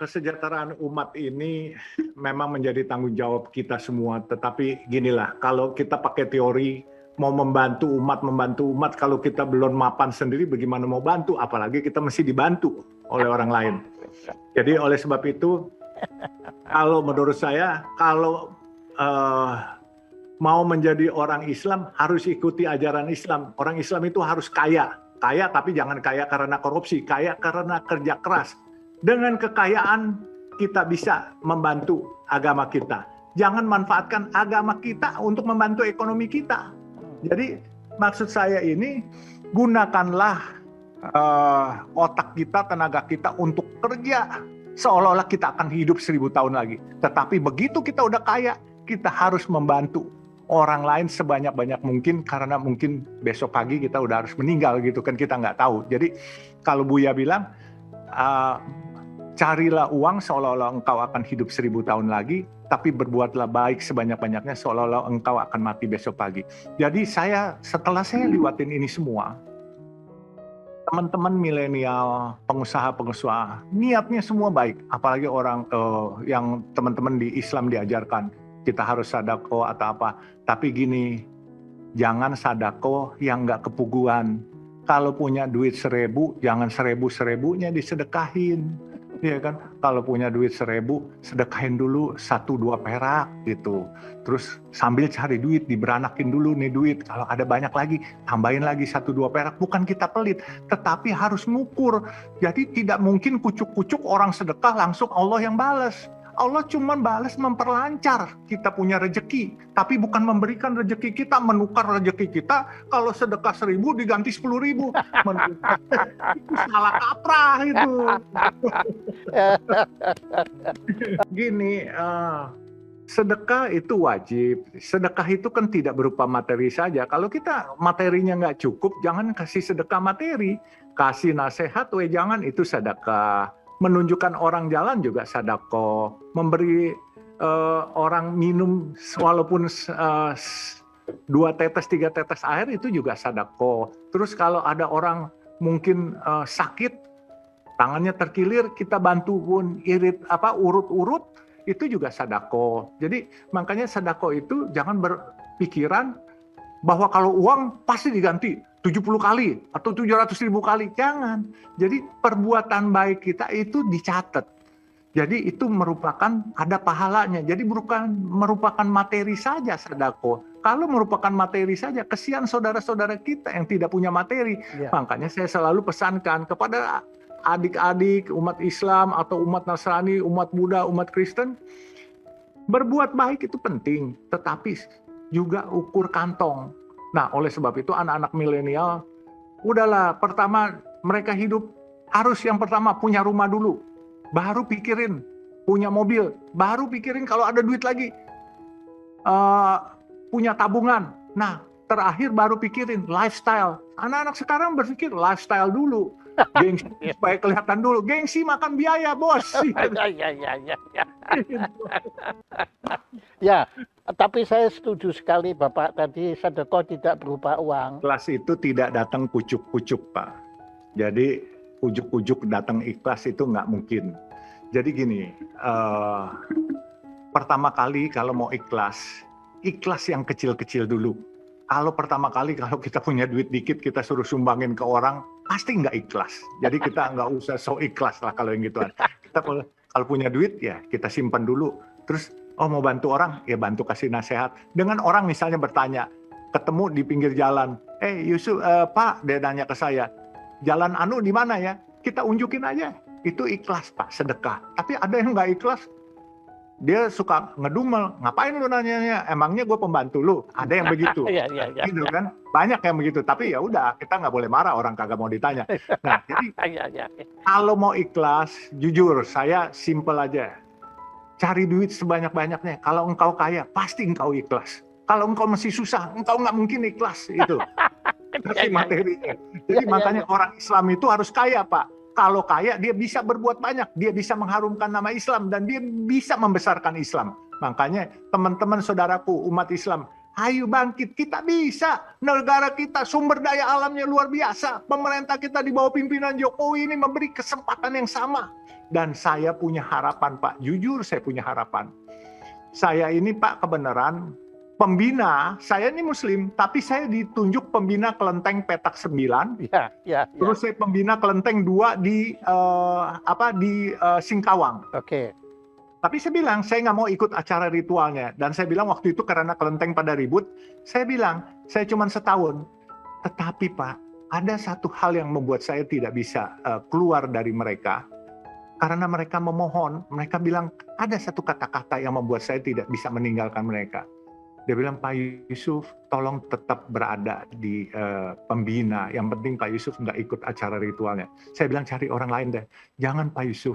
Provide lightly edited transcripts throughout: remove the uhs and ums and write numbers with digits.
kesejahteraan umat ini memang menjadi tanggung jawab kita semua. Tetapi ginilah, kalau kita pakai teori mau membantu umat, kalau kita belum mapan sendiri, bagaimana mau bantu? Apalagi kita mesti dibantu oleh orang lain. Jadi oleh sebab itu, kalau menurut saya, kalau mau menjadi orang Islam harus ikuti ajaran Islam. Orang Islam itu harus kaya tapi jangan kaya karena korupsi, kaya karena kerja keras. Dengan kekayaan kita bisa membantu agama kita. Jangan manfaatkan agama kita untuk membantu ekonomi kita. Jadi maksud saya ini, gunakanlah otak kita, tenaga kita untuk kerja. Seolah-olah kita akan hidup 1000 tahun lagi. Tetapi begitu kita udah kaya, kita harus membantu orang lain sebanyak-banyak mungkin, karena mungkin besok pagi kita udah harus meninggal gitu kan, kita nggak tahu. Jadi kalau Buya bilang, carilah uang seolah-olah engkau akan hidup 1000 tahun lagi, tapi berbuatlah baik sebanyak-banyaknya seolah-olah engkau akan mati besok pagi. Jadi setelah saya lewatin ini semua, teman-teman milenial, pengusaha-pengusaha, niatnya semua baik. Apalagi orang yang teman-teman di Islam diajarkan, kita harus sadako atau apa. Tapi gini, jangan sadako yang nggak kepuguan. Kalau punya duit 1000, jangan 1000-1000-nya disedekahin. Iya kan? Kalau punya duit 1000, sedekahin dulu 1-2 perak gitu. Terus sambil cari duit, diberanakin dulu nih duit. Kalau ada banyak lagi, tambahin lagi 1-2 perak. Bukan kita pelit, tetapi harus ngukur. Jadi tidak mungkin kucuk-kucuk orang sedekah langsung Allah yang balas. Allah cuma balas memperlancar kita punya rezeki, tapi bukan memberikan rezeki kita, menukar rezeki kita. Kalau sedekah 1000 diganti 10.000, itu salah kaprah itu. Gini, sedekah itu wajib. Sedekah itu kan tidak berupa materi saja. Kalau kita materinya nggak cukup, jangan kasih sedekah materi. Kasih nasihat, jangan, itu sedekah. Menunjukkan orang jalan juga sedekah. Memberi orang minum walaupun 2 tetes, 3 tetes air itu juga sedekah. Terus kalau ada orang mungkin sakit, tangannya terkilir, kita bantu pun urut-urut, itu juga sedekah. Jadi makanya sedekah itu jangan berpikiran bahwa kalau uang pasti diganti 70 kali atau 700.000 kali. Jangan. Jadi perbuatan baik kita itu dicatat. Jadi itu merupakan ada pahalanya. Jadi bukan merupakan materi saja sedekah. Kalau merupakan materi saja, kesian saudara-saudara kita yang tidak punya materi. Ya. Makanya saya selalu pesankan kepada adik-adik umat Islam atau umat Nasrani, umat Buddha, umat Kristen, berbuat baik itu penting, tetapi juga ukur kantong. Nah, oleh sebab itu anak-anak milenial, udahlah, pertama mereka hidup harus yang pertama punya rumah dulu, baru pikirin punya mobil, baru pikirin kalau ada duit lagi, punya tabungan. Nah, terakhir baru pikirin lifestyle. Anak-anak sekarang berpikir lifestyle dulu, gengsi supaya kelihatan dulu, gengsi makan biaya, bos. Ya, tapi saya setuju sekali Bapak tadi, sedekah tidak berupa uang. Ikhlas itu tidak datang kucuk-kucuk, Pak. Jadi ujuk-ujuk datang ikhlas itu nggak mungkin. Jadi gini, pertama kali kalau mau ikhlas yang kecil-kecil dulu. Kalau pertama kali kalau kita punya duit dikit kita suruh sumbangin ke orang, pasti nggak ikhlas. Jadi kita nggak usah so ikhlas lah kalau yang gituan. Kita kalau punya duit ya kita simpan dulu. Terus mau bantu orang, ya bantu kasih nasihat. Dengan orang misalnya bertanya, ketemu di pinggir jalan, Yusuf, Pak, dia nanya ke saya, jalan anu di mana ya? Kita unjukin aja. Itu ikhlas, Pak, sedekah. Tapi ada yang nggak ikhlas, dia suka ngedumel, ngapain lu nanyanya? Emangnya gue pembantu lu? Ada yang begitu, gitu kan? Banyak yang begitu. Tapi ya udah, kita nggak boleh marah orang kagak mau ditanya. Nah, jadi kalau mau ikhlas, jujur, saya simple aja. Cari duit sebanyak-banyaknya. Kalau engkau kaya, pasti engkau ikhlas. Kalau engkau masih susah, engkau nggak mungkin ikhlas. Itu kasih materinya. Jadi makanya orang Islam itu harus kaya, Pak. Kalau kaya, dia bisa berbuat banyak. Dia bisa mengharumkan nama Islam. Dan dia bisa membesarkan Islam. Makanya teman-teman saudaraku, umat Islam, Ayo bangkit, kita bisa. Negara kita sumber daya alamnya luar biasa. Pemerintah kita di bawah pimpinan Jokowi ini memberi kesempatan yang sama. Dan saya punya harapan, Pak. Jujur saya punya harapan. Saya ini, Pak, kebenaran pembina, saya ini Muslim, tapi saya ditunjuk pembina Kelenteng Petak 9. Ya. Terus saya pembina Kelenteng 2 di Singkawang. Oke. Tapi saya bilang, saya nggak mau ikut acara ritualnya. Dan saya bilang waktu itu karena kelenteng pada ribut, saya bilang, saya cuma setahun. Tetapi Pak, ada satu hal yang membuat saya tidak bisa keluar dari mereka. Karena mereka memohon, mereka bilang, ada satu kata-kata yang membuat saya tidak bisa meninggalkan mereka. Dia bilang, Pak Yusuf, tolong tetap berada di pembina. Yang penting Pak Yusuf nggak ikut acara ritualnya. Saya bilang, cari orang lain deh. Jangan Pak Yusuf.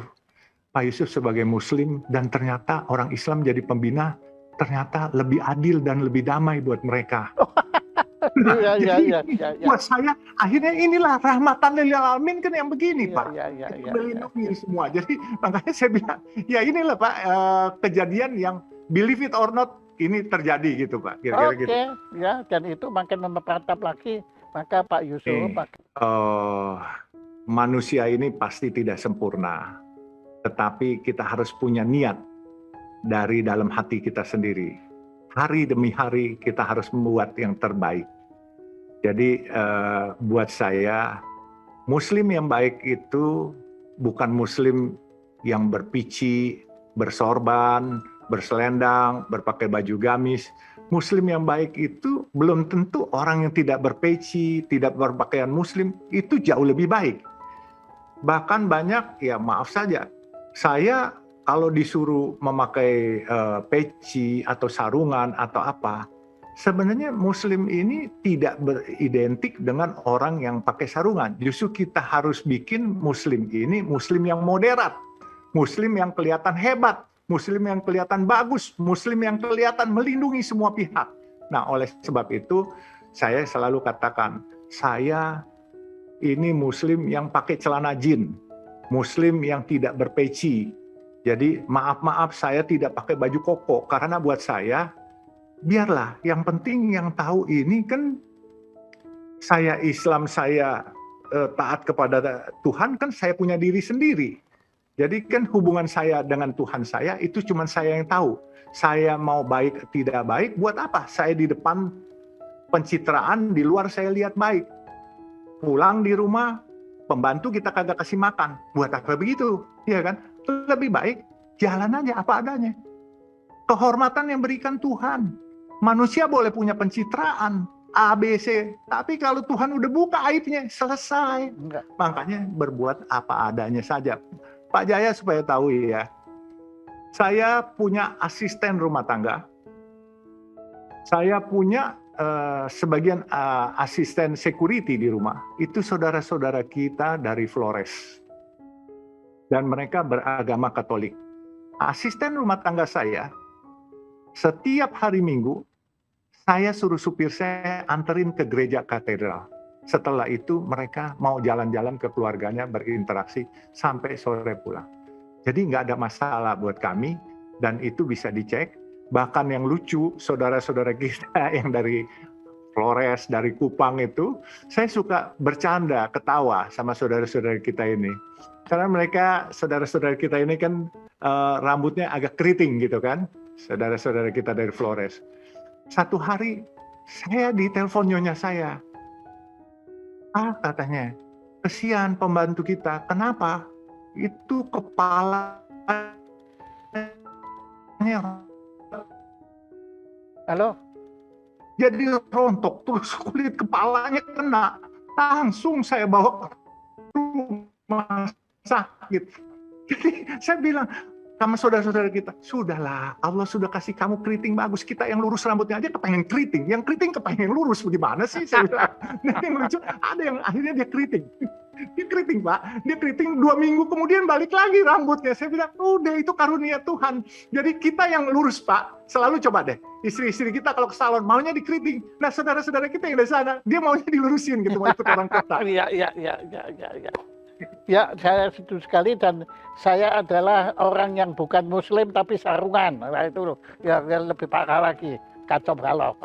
Pak Yusuf sebagai Muslim dan ternyata orang Islam jadi pembina, ternyata lebih adil dan lebih damai buat mereka. Iya. Buat saya, akhirnya inilah rahmatan lil alamin kan yang begini, Pak. Itu melindungi semua. Jadi makanya saya bilang, ya inilah Pak, kejadian yang believe it or not, ini terjadi gitu Pak. Kira-kira gitu. Ya, dan itu makin memperantap lagi. Maka Pak Yusuf, manusia ini pasti tidak sempurna. Tetapi kita harus punya niat dari dalam hati kita sendiri. Hari demi hari kita harus membuat yang terbaik. Jadi buat saya, Muslim yang baik itu bukan Muslim yang berpici, bersorban, berselendang, berpakai baju gamis. Muslim yang baik itu belum tentu orang yang tidak berpeci, tidak berpakaian Muslim, itu jauh lebih baik. Bahkan banyak, ya maaf saja, saya kalau disuruh memakai peci atau sarungan atau apa, sebenarnya Muslim ini tidak beridentik dengan orang yang pakai sarungan. Justru kita harus bikin Muslim ini Muslim yang moderat, Muslim yang kelihatan hebat, Muslim yang kelihatan bagus, Muslim yang kelihatan melindungi semua pihak. Nah, oleh sebab itu saya selalu katakan, saya ini Muslim yang pakai celana jin, Muslim yang tidak berpeci. Jadi maaf saya tidak pakai baju koko, karena buat saya, biarlah yang penting yang tahu ini kan saya Islam, saya taat kepada Tuhan, kan saya punya diri sendiri. Jadi kan hubungan saya dengan Tuhan saya itu cuma saya yang tahu. Saya mau baik tidak baik, buat apa? Saya di depan pencitraan, di luar saya lihat baik. Pulang di rumah, pembantu kita kagak kasih makan. Buat apa begitu? Ya kan? Lebih baik jalan aja apa adanya. Kehormatan yang berikan Tuhan. Manusia boleh punya pencitraan A, B, C, tapi kalau Tuhan udah buka aibnya, selesai. Makanya berbuat apa adanya saja. Pak Jaya supaya tahu ya, saya punya asisten rumah tangga. Saya punya sebagian asisten security di rumah. Itu saudara-saudara kita dari Flores. Dan mereka beragama Katolik. Asisten rumah tangga saya, setiap hari Minggu, saya suruh supir saya anterin ke gereja katedral. Setelah itu mereka mau jalan-jalan ke keluarganya, berinteraksi sampai sore pulang. Jadi nggak ada masalah buat kami, dan itu bisa dicek. Bahkan yang lucu, saudara-saudara kita yang dari Flores, dari Kupang itu, saya suka bercanda, ketawa sama saudara-saudara kita ini. Karena mereka, saudara-saudara kita ini kan rambutnya agak keriting gitu kan, saudara-saudara kita dari Flores. Satu hari, saya ditelepon nyonya saya. Katanya, kesian pembantu kita. Kenapa? Itu kepalanya. Halo? Jadi rontok, terus kulit kepalanya kena. Langsung saya bawa ke rumah sakit. Jadi saya bilang sama saudara-saudara kita, sudahlah, Allah sudah kasih kamu keriting bagus, kita yang lurus rambutnya aja kepengen keriting, yang keriting kepengen lurus, bagaimana sih? Saya bilang. Nah, yang lucu, ada yang akhirnya dia keriting. Dia keriting Pak, dia keriting 2 minggu kemudian balik lagi rambutnya. Saya bilang, udah itu karunia Tuhan. Jadi kita yang lurus Pak, selalu coba deh, istri-istri kita kalau ke salon maunya dikeriting. Nah saudara-saudara kita yang dari sana, dia maunya dilurusin gitu, mau ikut orang kota. Iya. Ya, saya setuju sekali, dan saya adalah orang yang bukan Muslim tapi sarungan. Nah itu loh, ya lebih parah lagi, kacau balau.